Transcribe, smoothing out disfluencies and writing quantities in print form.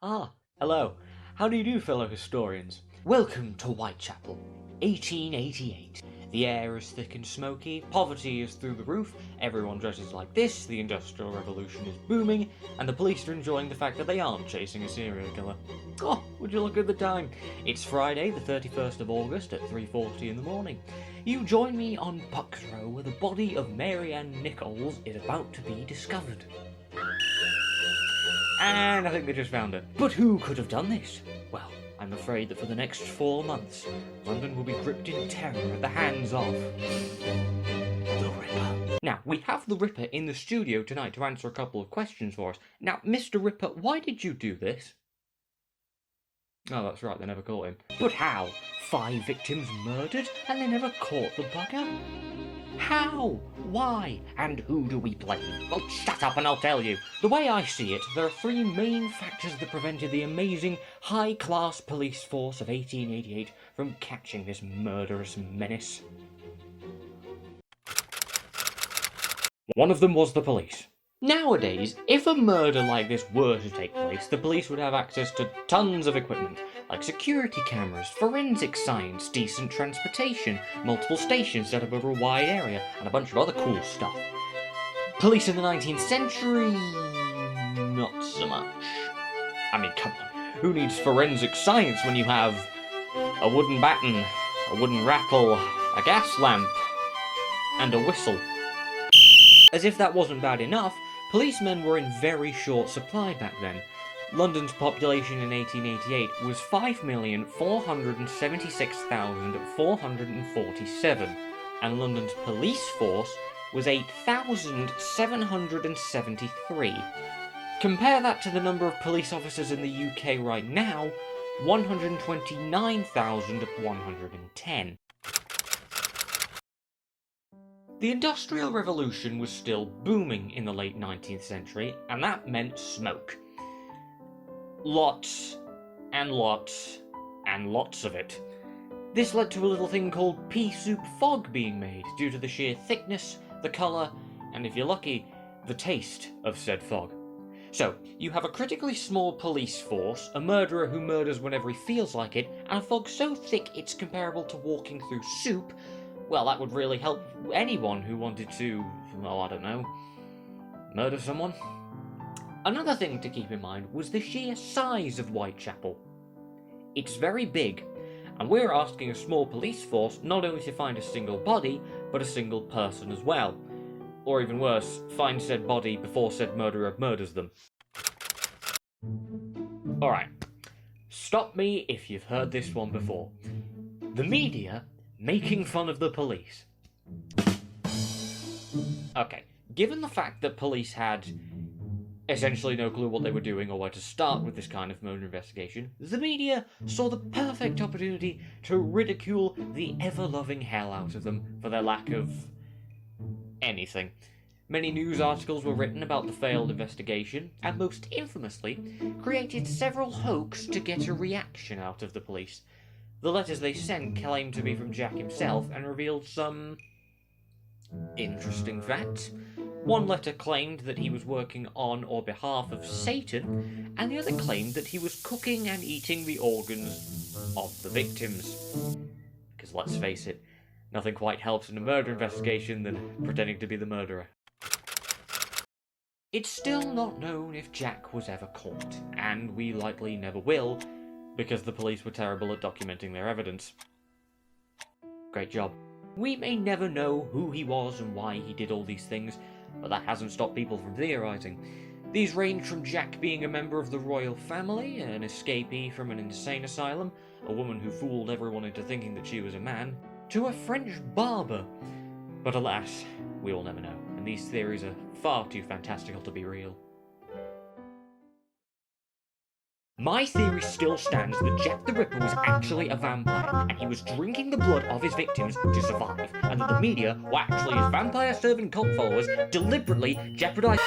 Ah, hello. How do you do, fellow historians? Welcome to Whitechapel, 1888. The air is thick and smoky, poverty is through the roof, everyone dresses like this, the Industrial Revolution is booming, and the police are enjoying the fact that they aren't chasing a serial killer. Oh, would you look at the time? It's Friday, the 31st of August at 3:40 in the morning. You join me on Puck's Row, where the body of Mary Ann Nichols is about to be discovered. And I think they just found her. But who could have done this? Well, I'm afraid that for the next 4 months, London will be gripped in terror at the hands of the Ripper. Now, we have the Ripper in the studio tonight to answer a couple of questions for us. Now, Mr. Ripper, why did you do this? Oh, that's right, they never caught him. But how? 5 victims murdered, and they never caught the bugger? How? Why? And who do we blame? Well, shut up and I'll tell you. The way I see it, there are 3 main factors that prevented the amazing, high-class police force of 1888 from catching this murderous menace. One of them was the police. Nowadays, if a murder like this were to take place, the police would have access to tons of equipment, like security cameras, forensic science, decent transportation, multiple stations set up over a wide area, and a bunch of other cool stuff. Police in the 19th century, not so much. I mean, come on, who needs forensic science when you have a wooden baton, a wooden rattle, a gas lamp, and a whistle? As if that wasn't bad enough, policemen were in very short supply back then. London's population in 1888 was 5,476,447, and London's police force was 8,773. Compare that to the number of police officers in the UK right now, 129,110. The Industrial Revolution was still booming in the late 19th century, and that meant smoke. Lots and lots and lots of it. This led to a little thing called pea soup fog being made due to the sheer thickness, the colour, and if you're lucky, the taste of said fog. So, you have a critically small police force, a murderer who murders whenever he feels like it, and a fog so thick it's comparable to walking through soup. Well, that would really help anyone who wanted to, oh, I don't know, murder someone. Another thing to keep in mind was the sheer size of Whitechapel. It's very big, and we're asking a small police force not only to find a single body, but a single person as well. Or even worse, find said body before said murderer murders them. Alright, stop me if you've heard this one before. The media making fun of the police. Okay, given the fact that police had essentially no clue what they were doing or where to start with this kind of murder investigation, the media saw the perfect opportunity to ridicule the ever-loving hell out of them for their lack of anything. Many news articles were written about the failed investigation, and most infamously, created several hoax to get a reaction out of the police. The letters they sent claimed to be from Jack himself and revealed some interesting facts. One letter claimed that he was working on or behalf of Satan, and the other claimed that he was cooking and eating the organs of the victims. Because let's face it, nothing quite helps in a murder investigation than pretending to be the murderer. It's still not known if Jack was ever caught, and we likely never will, because the police were terrible at documenting their evidence. Great job. We may never know who he was and why he did all these things, but that hasn't stopped people from theorising. These range from Jack being a member of the royal family, an escapee from an insane asylum, a woman who fooled everyone into thinking that she was a man, to a French barber. But alas, we will never know, and these theories are far too fantastical to be real. My theory still stands that Jack the Ripper was actually a vampire, and he was drinking the blood of his victims to survive, and that the media were actually his vampire-serving cult followers deliberately jeopardizing